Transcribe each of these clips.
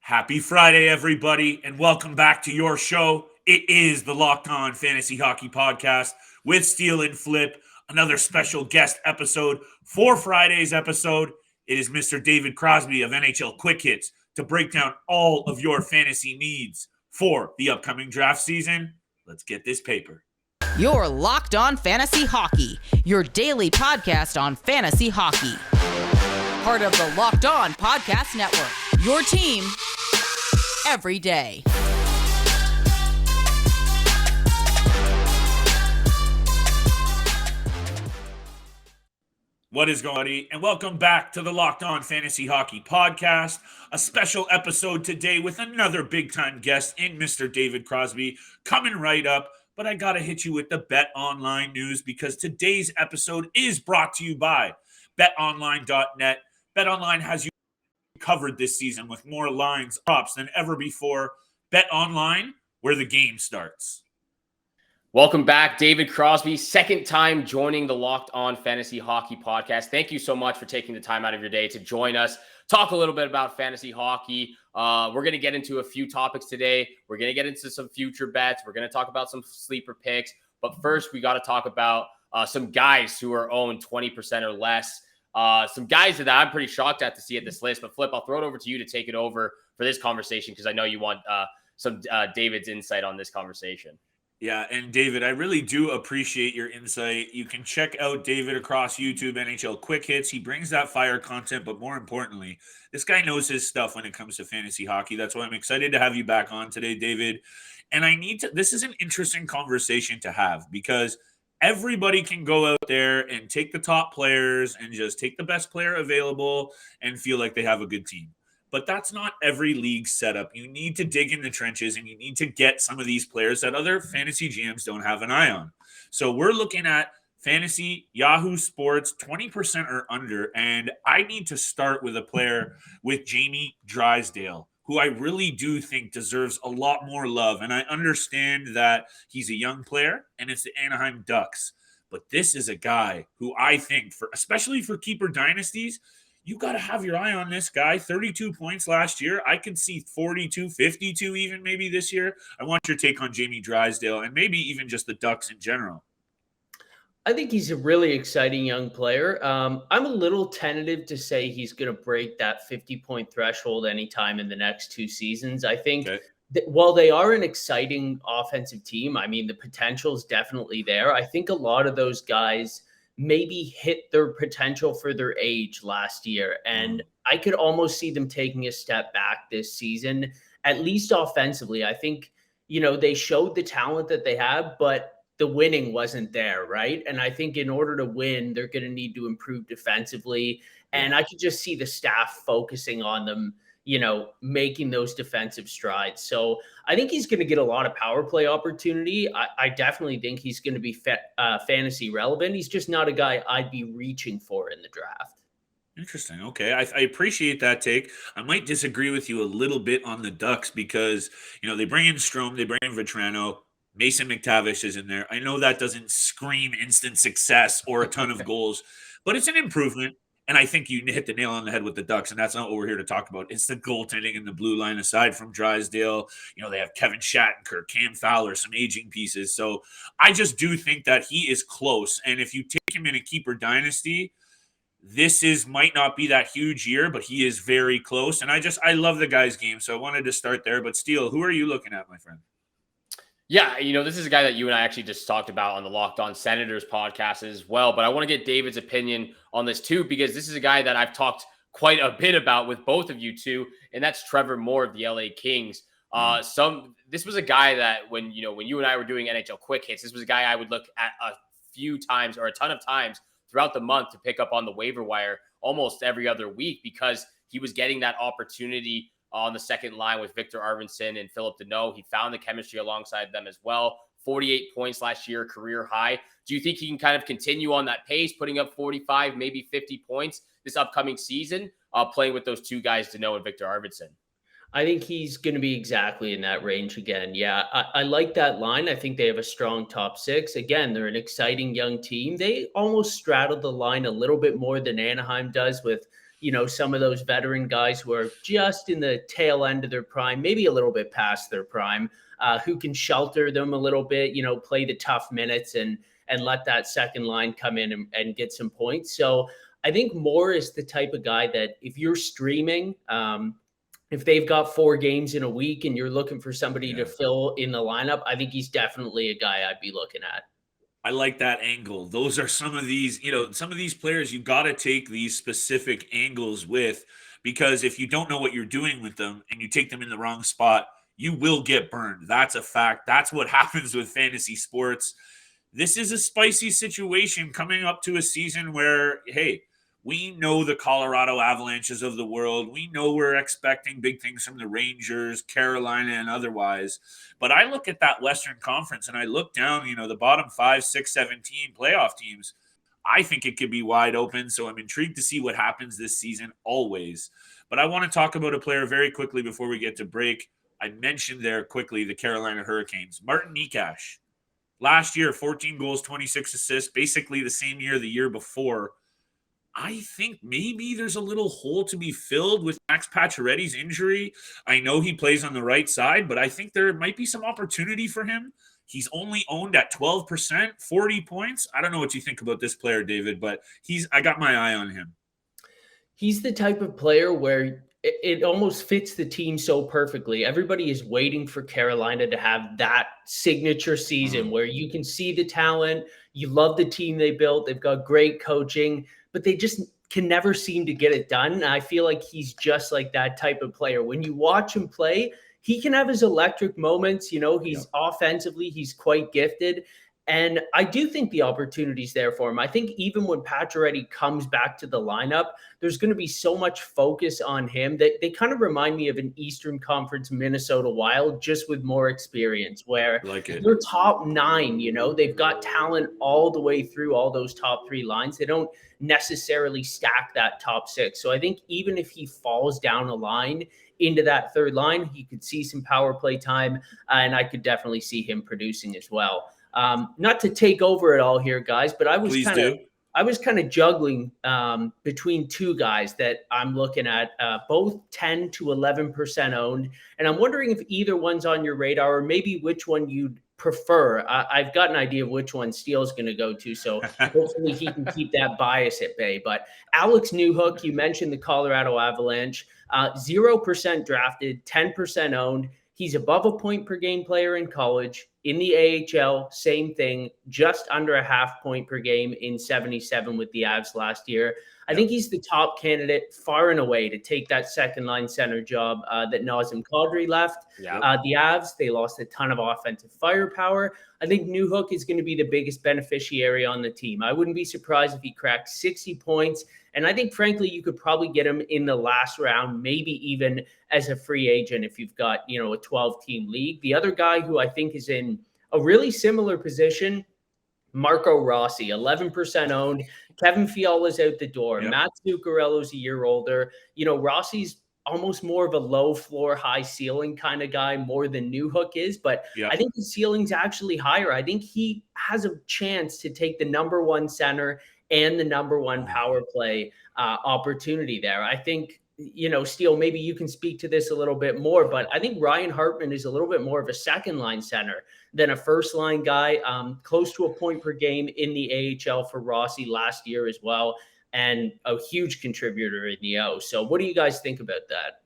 Happy Friday, everybody, and welcome back to your show. It is the Locked On Fantasy Hockey Podcast with Steele and Flip, another special guest episode for Friday's episode. It is Mr. David Crosby of NHL Quick Hits to break down all of your fantasy needs for the upcoming draft season. Let's get this paper. You're Locked On Fantasy Hockey, your daily podcast on fantasy hockey. Part of the Locked On Podcast Network, your team every day. What is going on? And welcome back to the Locked On Fantasy Hockey Podcast. A special episode today with another big-time guest in Mr. David Crosby coming right up. But I got to hit you with the BetOnline news because today's episode is brought to you by BetOnline.net. BetOnline has you covered this season with more lines, props than ever before. BetOnline, where the game starts. Welcome back, David Crosby, second time joining the Locked On Fantasy Hockey Podcast. Thank you so much for taking the time out of your day to join us, talk a little bit about fantasy hockey. We're going to get into a few topics today. We're going to get into some future bets. We're going to talk about some sleeper picks. But first, we got to talk about some guys who are owned 20% or less. Some guys that I'm pretty shocked at to see at this list. But Flip, I'll throw it over to you to take it over for this conversation because I know you want some David's insight on this conversation. Yeah, and David, I really do appreciate your insight. You can check out David across YouTube, NHL Quick Hits. He brings that fire content, but more importantly, this guy knows his stuff when it comes to fantasy hockey. That's why I'm excited to have you back on today, David. And this is an interesting conversation to have because everybody can go out there and take the top players and just take the best player available and feel like they have a good team. But that's not every league setup. You need to dig in the trenches and you need to get some of these players that other fantasy GMs don't have an eye on. So we're looking at fantasy Yahoo Sports 20% or under. And I need to start with a player with Jamie Drysdale, who I really do think deserves a lot more love. And I understand that he's a young player and it's the Anaheim Ducks. But this is a guy who I think, especially for keeper dynasties, you got to have your eye on this guy. 32 points last year. I can see 42, 52 even maybe this year. I want your take on Jamie Drysdale and maybe even just the Ducks in general. I think he's a really exciting young player. I'm a little tentative to say he's going to break that 50-point threshold anytime in the next two seasons. I think that while they are an exciting offensive team, I mean, the potential is definitely there. I think a lot of those guys maybe hit their potential for their age last year. And I could almost see them taking a step back this season, at least offensively. I think, they showed the talent that they have, but the winning wasn't there, right? And I think in order to win, they're going to need to improve defensively. And I could just see the staff focusing on them, making those defensive strides. So I think he's going to get a lot of power play opportunity. I definitely think he's going to be fantasy relevant. He's just not a guy I'd be reaching for in the draft. Interesting. Okay. I appreciate that take. I might disagree with you a little bit on the Ducks because, they bring in Strome, they bring in Vetrano, Mason McTavish is in there. I know that doesn't scream instant success or a ton of goals, but it's an improvement. And I think you hit the nail on the head with the Ducks, and that's not what we're here to talk about. It's the goaltending and the blue line aside from Drysdale. They have Kevin Shattenkirk, Cam Fowler, some aging pieces. So I just do think that he is close. And if you take him in a keeper dynasty, might not be that huge year, but he is very close. And I love the guy's game, so I wanted to start there. But Steele, who are you looking at, my friend? Yeah, this is a guy that you and I actually just talked about on the Locked On Senators podcast as well. But I want to get David's opinion on this too, because this is a guy that I've talked quite a bit about with both of you two, and that's Trevor Moore of the LA Kings. This was a guy that when you and I were doing NHL Quick Hits, this was a guy I would look at a few times or a ton of times throughout the month to pick up on the waiver wire almost every other week because he was getting that opportunity on the second line with Victor Arvidsson and Philip Deneau. He found the chemistry alongside them as well. 48 points last year, career high. Do you think he can kind of continue on that pace, putting up 45, maybe 50 points this upcoming season, playing with those two guys, Deneau and Victor Arvidsson? I think he's going to be exactly in that range again. Yeah, I like that line. I think they have a strong top six. Again, they're an exciting young team. They almost straddle the line a little bit more than Anaheim does with some of those veteran guys who are just in the tail end of their prime, maybe a little bit past their prime, who can shelter them a little bit, play the tough minutes and let that second line come in and get some points. So I think Moore is the type of guy that if you're streaming, if they've got 4 games in a week and you're looking for somebody to fill in the lineup, I think he's definitely a guy I'd be looking at. I like that angle. Those are some of these, some of these players you got to take these specific angles with, because if you don't know what you're doing with them and you take them in the wrong spot, you will get burned. That's a fact. That's what happens with fantasy sports. This is a spicy situation coming up to a season where, hey, we know the Colorado Avalanches of the world. We know we're expecting big things from the Rangers, Carolina, and otherwise. But I look at that Western Conference and I look down, the bottom 5, 6, 17 playoff teams. I think it could be wide open. So I'm intrigued to see what happens this season always. But I want to talk about a player very quickly before we get to break. I mentioned there quickly the Carolina Hurricanes. Martin Necas. Last year, 14 goals, 26 assists, basically the same year the year before. I think maybe there's a little hole to be filled with Max Pacioretty's injury. I know he plays on the right side, but I think there might be some opportunity for him. He's only owned at 12%, 40 points. I don't know what you think about this player, David, but I got my eye on him. He's the type of player where it almost fits the team so perfectly. Everybody is waiting for Carolina to have that signature season where you can see the talent. You love the team they built. They've got great coaching, but they just can never seem to get it done. And I feel like he's just like that type of player. When you watch him play, he can have his electric moments. He's offensively, he's quite gifted. And I do think the opportunity's there for him. I think even when Pacioretty comes back to the lineup, there's going to be so much focus on him that they kind of remind me of an Eastern Conference Minnesota Wild, just with more experience, where they're top 9, they've got talent all the way through all those top 3 lines. They don't necessarily stack that top 6. So I think even if he falls down a line into that third line, he could see some power play time, and I could definitely see him producing as well. Not to take over it all here, guys, but I was kind of juggling between 2 guys that I'm looking at, both 10 to 11% owned. And I'm wondering if either one's on your radar or maybe which one you'd prefer. I've got an idea of which one Steele's going to go to, so hopefully he can keep that bias at bay. But Alex Newhook, you mentioned the Colorado Avalanche, 0% drafted, 10% owned. He's above a point per game player in college. In the AHL, same thing, just under a half point per game in 77 with the Avs last year. I think he's the top candidate far and away to take that second line center job that Nazem Kadri left. The Avs, they lost a ton of offensive firepower. I think Newhook is going to be the biggest beneficiary on the team. I wouldn't be surprised if he cracked 60 points. And I think, frankly, you could probably get him in the last round, maybe even as a free agent if you've got, a 12-team league. The other guy who I think is in a really similar position, Marco Rossi, 11% owned. Kevin Fiala's out the door. Matt Zuccarello's a year older. Rossi's almost more of a low floor, high ceiling kind of guy, more than Newhook is. But I think the ceiling's actually higher. I think he has a chance to take the number 1 center and the number 1 power play opportunity there. I think, Steele, maybe you can speak to this a little bit more, but I think Ryan Hartman is a little bit more of a second line center than a first line guy, close to a point per game in the AHL for Rossi last year as well, and a huge contributor in the O. So what do you guys think about that?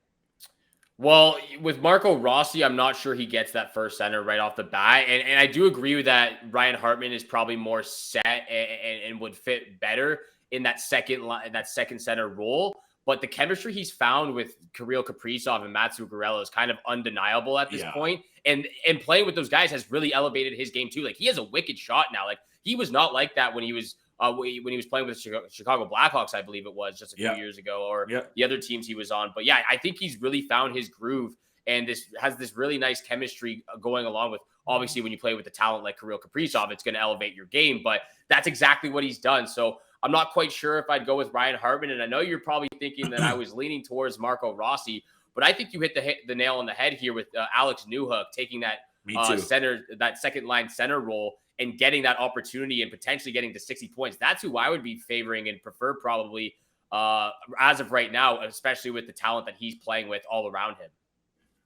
Well, with Marco Rossi, I'm not sure he gets that first center right off the bat. And I do agree with that. Ryan Hartman is probably more set and would fit better in that second center role. But the chemistry he's found with Kirill Kaprizov and Matt Zuccarello is kind of undeniable at this point. And playing with those guys has really elevated his game too. Like, he has a wicked shot now. Like, he was not like that when he was playing with the Chicago Blackhawks, I believe it was just a few years ago, or the other teams he was on. But I think he's really found his groove, and this has this really nice chemistry going along with, obviously, when you play with the talent like Kirill Kaprizov, it's going to elevate your game, but that's exactly what he's done. So I'm not quite sure if I'd go with Ryan Hartman, and I know you're probably thinking that I was leaning towards Marco Rossi, but I think you hit the nail on the head here with Alex Newhook taking that that second line center role and getting that opportunity and potentially getting to 60 points. That's who I would be favoring and prefer probably as of right now, especially with the talent that he's playing with all around him.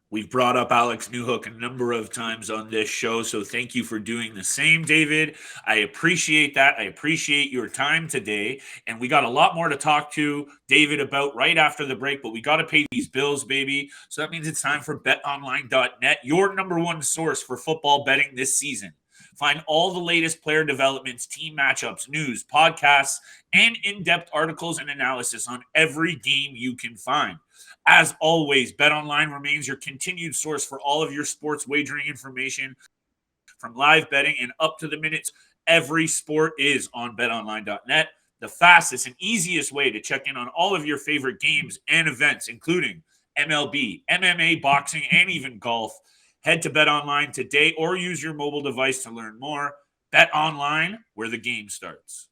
We've brought up Alex Newhook a number of times on this show, so thank you for doing the same, David. I appreciate that. I appreciate your time today, and we got a lot more to talk to David about right after the break, but we got to pay these bills, baby. So that means it's time for BetOnline.net, your number one source for football betting this season. Find all the latest player developments, team matchups, news, podcasts, and in-depth articles and analysis on every game you can find. As always, BetOnline remains your continued source for all of your sports wagering information, from live betting and up to the minutes. Every sport is on BetOnline.net, the fastest and easiest way to check in on all of your favorite games and events, including MLB, MMA, boxing, and even golf. Head to BetOnline today or use your mobile device to learn more. BetOnline, where the game starts.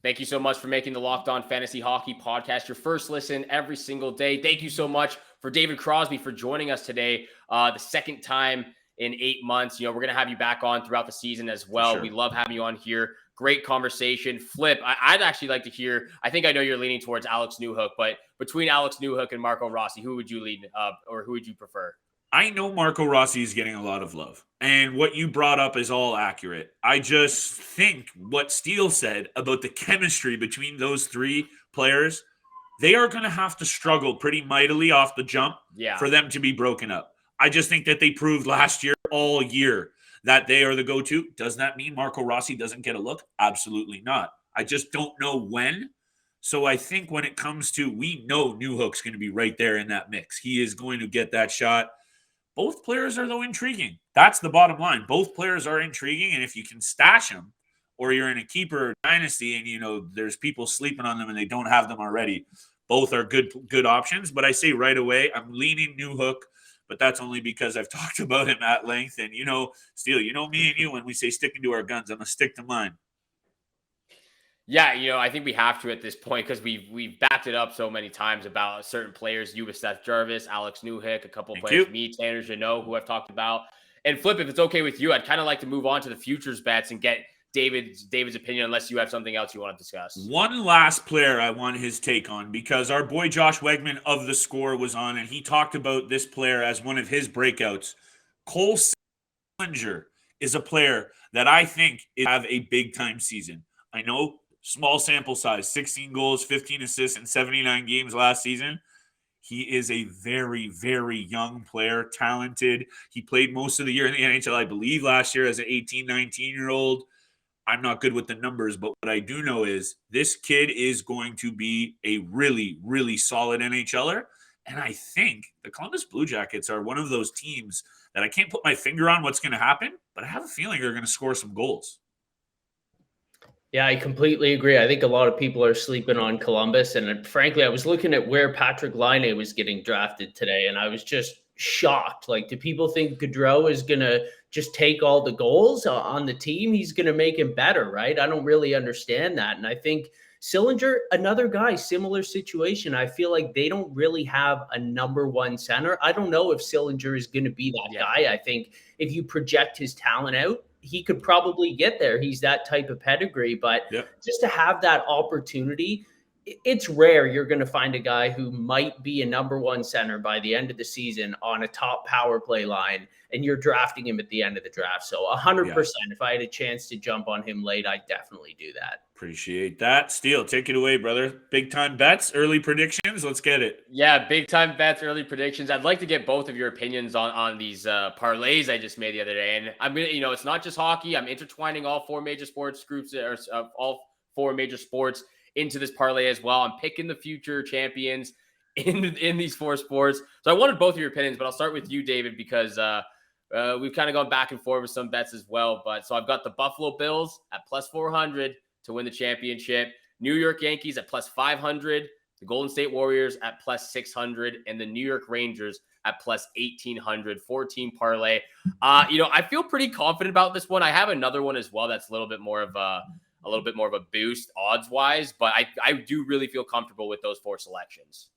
Thank you so much for making the Locked On Fantasy Hockey podcast your first listen every single day. Thank you so much for David Crosby for joining us today, the second time in 8 months. We're going to have you back on throughout the season as well. Sure. We love having you on here. Great conversation. Flip, I'd actually like to hear, I think I know you're leaning towards Alex Newhook, but between Alex Newhook and Marco Rossi, who would you lean or who would you prefer? I know Marco Rossi is getting a lot of love, and what you brought up is all accurate. I just think what Steele said about the chemistry between those three players, they are going to have to struggle pretty mightily off the jump for them to be broken up. I just think that they proved last year, all year, that they are the go-to. Does that mean Marco Rossi doesn't get a look? Absolutely not. I just don't know when. So I think when it comes to, we know Newhook's going to be right there in that mix. He is going to get that shot. Both players are, though, intriguing. That's the bottom line. Both players are intriguing, and if you can stash them, or you're in a keeper dynasty and, there's people sleeping on them and they don't have them already, both are good options. But I say right away, I'm leaning Newhook, but that's only because I've talked about him at length. And, Steele, me and you, when we say sticking to our guns, I'm going to stick to mine. Yeah, I think we have to at this point because we've backed it up so many times about certain players, you with Seth Jarvis, Alex Newhook, a couple of players, me, Tanner Jeannot, who I've talked about. And Flip, if it's okay with you, I'd kind of like to move on to the futures bets and get David's opinion, unless you have something else you want to discuss. One last player I want his take on, because our boy Josh Wegman of The Score was on, and he talked about this player as one of his breakouts. Cole Sillinger is a player that I think have a big-time season. I know, small sample size, 16 goals, 15 assists in 79 games last season. He is a very, very young player, talented. He played most of the year in the NHL, I believe, last year as an 18, 19-year-old. I'm not good with the numbers, but what I do know is this kid is going to be a really, really solid NHLer. And I think the Columbus Blue Jackets are one of those teams that I can't put my finger on what's going to happen, but I have a feeling they're going to score some goals. Yeah, I completely agree. I think a lot of people are sleeping on Columbus. And frankly, I was looking at where Patrick Laine was getting drafted today, and I was just shocked. Like, do people think Gaudreau is going to just take all the goals on the team? He's going to make him better, right? I don't really understand that. And I think Sillinger, another guy, similar situation. I feel like they don't really have a number one center. I don't know if Sillinger is going to be that guy. I think if you project his talent out, he could probably get there. He's that type of pedigree, but just to have that opportunity, it's rare you're going to find a guy who might be a number one center by the end of the season on a top power play line, and you're drafting him at the end of the draft. So 100%, if I had a chance to jump on him late, I'd definitely do that. Appreciate that. Steele, take it away, brother. Big time bets, early predictions. Let's get it. Yeah, big time bets, early predictions. I'd like to get both of your opinions on these parlays I just made the other day. And I'm gonna, it's not just hockey. I'm intertwining all four major sports groups, or all four major sports into this parlay as well. I'm picking the future champions in these four sports. So I wanted both of your opinions, but I'll start with you, David, because we've kind of gone back and forth with some bets as well. But so I've got the Buffalo Bills at plus 400 to win the championship, New York Yankees at plus 500, the Golden State Warriors at plus 600, and the New York Rangers at plus 1,800, 14 parlay. I feel pretty confident about this one. I have another one as well that's a little bit more of a boost odds wise, but I do really feel comfortable with those four selections.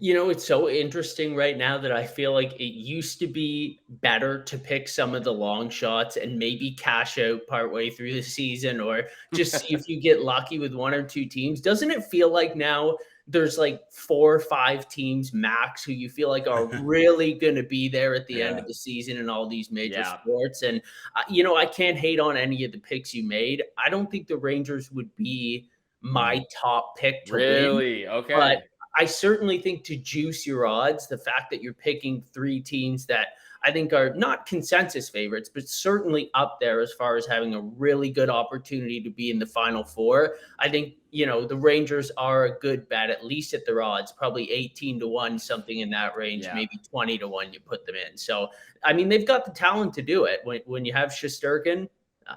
It's so interesting right now that I feel like it used to be better to pick some of the long shots and maybe cash out partway through the season or just see if you get lucky with one or two teams. Doesn't it feel like now there's like 4 or 5 teams max who you feel like are really going to be there at the end of the season in all these major sports? And, I can't hate on any of the picks you made. I don't think the Rangers would be my top pick to win. Really? Okay. But I certainly think to juice your odds, the fact that you're picking 3 teams that I think are not consensus favorites, but certainly up there as far as having a really good opportunity to be in the Final Four. I think, the Rangers are a good bet, at least at their odds, probably 18-1, something in that range, maybe 20-1 you put them in. So, I mean, they've got the talent to do it. When you have Shesterkin,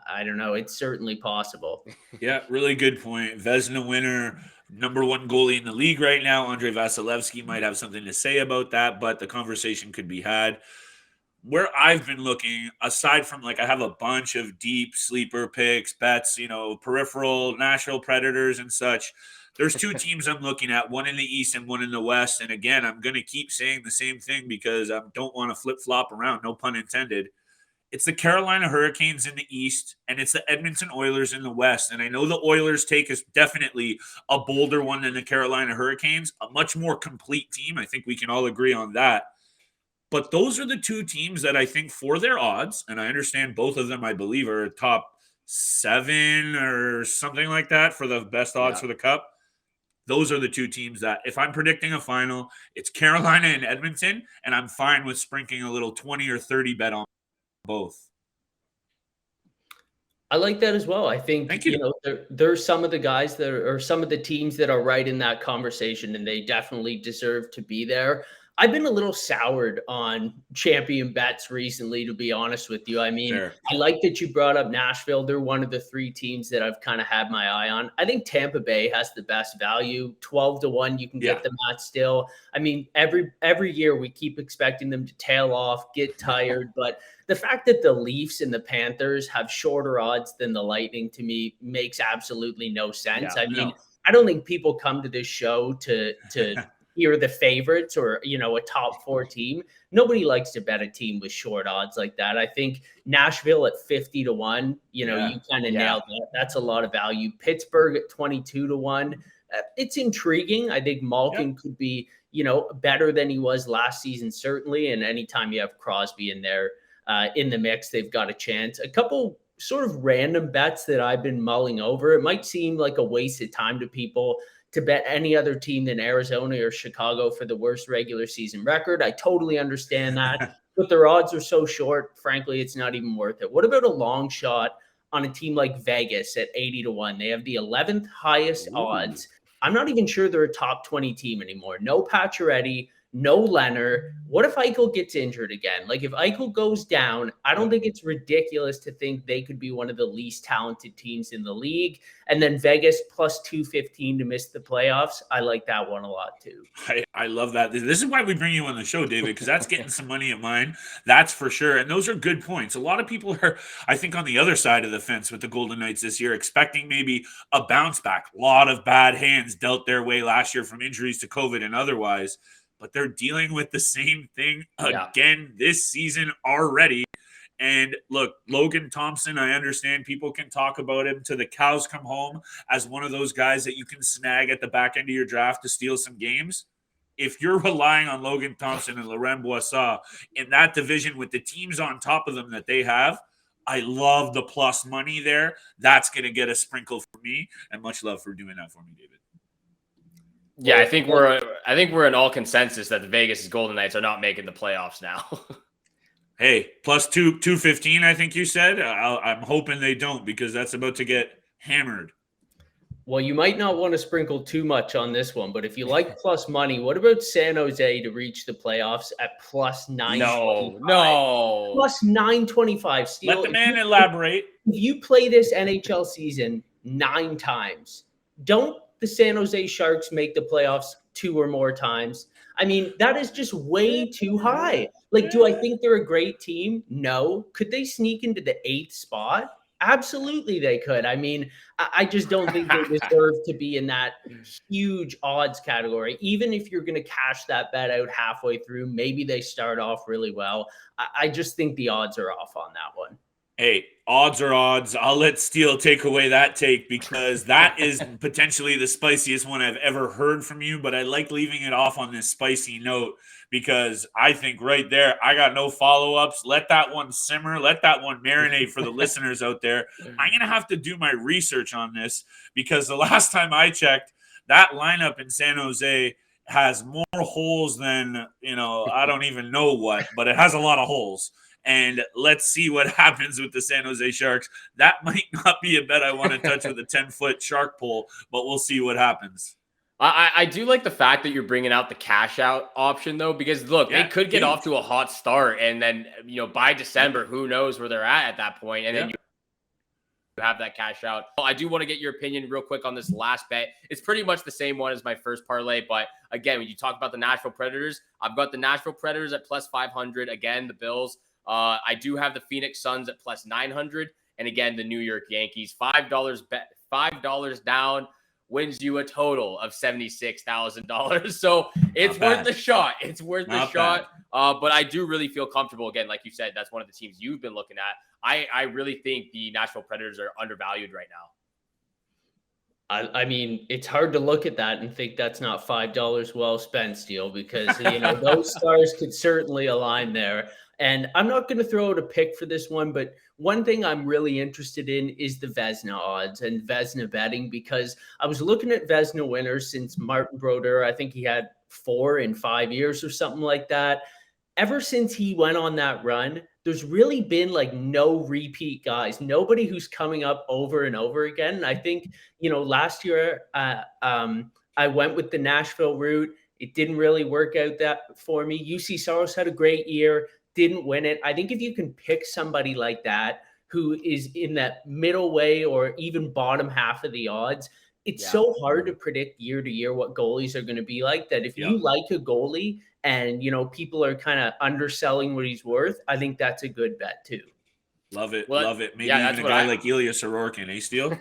I don't know, it's certainly possible. Yeah, really good point. Vezina winner, number 1 goalie in the league right now. Andrei Vasilevsky might have something to say about that, but the conversation could be had. Where I've been looking, aside from I have a bunch of deep sleeper picks, bets, peripheral, Nashville Predators and such. There's 2 teams I'm looking at, one in the East and one in the West. And again, I'm going to keep saying the same thing because I don't want to flip-flop around, no pun intended. It's the Carolina Hurricanes in the East, and it's the Edmonton Oilers in the West. And I know the Oilers take is definitely a bolder one than the Carolina Hurricanes, a much more complete team. I think we can all agree on that. But those are the 2 teams that I think for their odds, and I understand both of them, I believe, are top 7 or something like that for the best odds for the Cup. Those are the 2 teams that if I'm predicting a final, it's Carolina and Edmonton, and I'm fine with sprinkling a little 20 or 30 bet on both. I like that as well. I think, there's some of the guys that are some of the teams that are right in that conversation, and they definitely deserve to be there. I've been a little soured on champion bets recently, to be honest with you. I mean, I like that you brought up Nashville. They're one of the 3 teams that I've kind of had my eye on. I think Tampa Bay has the best value, 12-1. You can get them at still. I mean, every year we keep expecting them to tail off, get tired, but the fact that the Leafs and the Panthers have shorter odds than the Lightning, to me, makes absolutely no sense. I don't think people come to this show to hear the favorites or, a top 4 team. Nobody likes to bet a team with short odds like that. I think Nashville at 50-1, you kind of nailed that. That's a lot of value. Pittsburgh at 22-1. It's intriguing. I think Malkin could be, better than he was last season, certainly. And anytime you have Crosby in there, in the mix, they've got a chance. A couple sort of random bets that I've been mulling over. It might seem like a waste of time to people to bet any other team than Arizona or Chicago for the worst regular season record. I totally understand that, but their odds are so short. Frankly, it's not even worth it. What about a long shot on a team like Vegas at 80-1? They have the 11th highest odds. I'm not even sure they're a top 20 team anymore. No Pacioretty, no Leonard. What if Eichel gets injured again? If Eichel goes down, I don't think it's ridiculous to think they could be one of the least talented teams in the league. And then Vegas plus 215 to miss the playoffs. I like that one a lot too. I love that. This is why we bring you on the show, David, because that's getting some money of mine. That's for sure. And those are good points. A lot of people are, I think, on the other side of the fence with the Golden Knights this year, expecting maybe a bounce back. A lot of bad hands dealt their way last year from injuries to COVID and otherwise. But they're dealing with the same thing again this season already. And look, Logan Thompson, I understand people can talk about him till the cows come home as one of those guys that you can snag at the back end of your draft to steal some games. If you're relying on Logan Thompson and Laurent Boissat in that division with the teams on top of them that they have, I love the plus money there. That's going to get a sprinkle for me, and much love for doing that for me, David. Yeah, I think we're in all consensus that the Vegas Golden Knights are not making the playoffs now. Hey, plus 215, I think you said. I'm hoping they don't because that's about to get hammered. Well, you might not want to sprinkle too much on this one, but if you like plus money, what about San Jose to reach the playoffs at plus 925? No. Plus 925. Let the man elaborate. If you play this NHL season 9 times, don't the San Jose Sharks make the playoffs 2 or more times? I mean, that is just way too high. Do I think they're a great team? No. Could they sneak into the 8th spot? Absolutely, they could. I mean, I just don't think they deserve to be in that huge odds category. Even if you're going to cash that bet out halfway through, maybe they start off really well. I just think the odds are off on that one. Hey, odds are odds. I'll let Steele take away that take because that is potentially the spiciest one I've ever heard from you. But I like leaving it off on this spicy note because I think right there, I got no follow-ups. Let that one simmer. Let that one marinate for the listeners out there. I'm going to have to do my research on this because the last time I checked, that lineup in San Jose has more holes than, I don't even know what, but it has a lot of holes. And let's see what happens with the San Jose Sharks. That might not be a bet I want to touch with a 10-foot shark pole, but we'll see what happens. I do like the fact that you're bringing out the cash out option, though, because, look, they could get off to a hot start. And then, by December, who knows where they're at that point. And then you have that cash out. I do want to get your opinion real quick on this last bet. It's pretty much the same one as my first parlay. But, again, when you talk about the Nashville Predators, I've got the Nashville Predators at plus 500. Again, the Bills. I do have the Phoenix Suns at plus 900. And again, the New York Yankees, $5 down wins you a total of $76,000. So it's worth the shot. It's worth the shot. But I do really feel comfortable. Again, like you said, that's one of the teams you've been looking at. I really think the Nashville Predators are undervalued right now. I mean, it's hard to look at that and think that's not $5 well spent, Steele, because, those stars could certainly align there. And I'm not going to throw out a pick for this one, but one thing I'm really interested in is the Vezina odds and Vezina betting, because I was looking at Vezina winners since Martin Brodeur. I think he had 4 in 5 years or something like that. Ever since he went on that run, there's really been no repeat guys, nobody who's coming up over and over again. And I think, last year I went with the Nashville route. It didn't really work out that for me. UC Saros had a great year. Didn't win it. I think if you can pick somebody like that who is in that middle way or even bottom half of the odds, it's so hard to predict year to year what goalies are going to be like that. If you like a goalie and, people are kind of underselling what he's worth, I think that's a good bet too. Love it. Love it. Maybe even a guy like Ilya Sorokin, eh, Steele?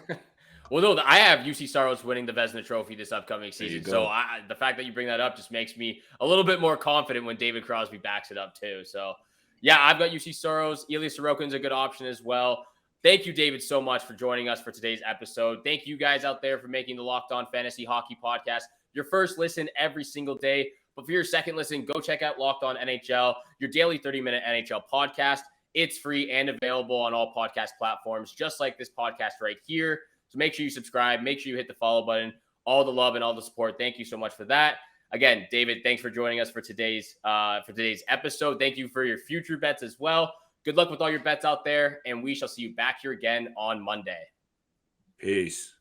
Well, no, I have UC Saros winning the Vezina Trophy this upcoming season. So the fact that you bring that up just makes me a little bit more confident when David Crosby backs it up too. So, yeah, I've got UC Saros. Ilya Sorokin's a good option as well. Thank you, David, so much for joining us for today's episode. Thank you guys out there for making the Locked On Fantasy Hockey Podcast your first listen every single day. But for your second listen, go check out Locked On NHL, your daily 30-minute NHL podcast. It's free and available on all podcast platforms, just like this podcast right here. So make sure you subscribe. Make sure you hit the follow button. All the love and all the support. Thank you so much for that. Again, David, thanks for joining us for today's episode. Thank you for your future bets as well. Good luck with all your bets out there, and we shall see you back here again on Monday. Peace.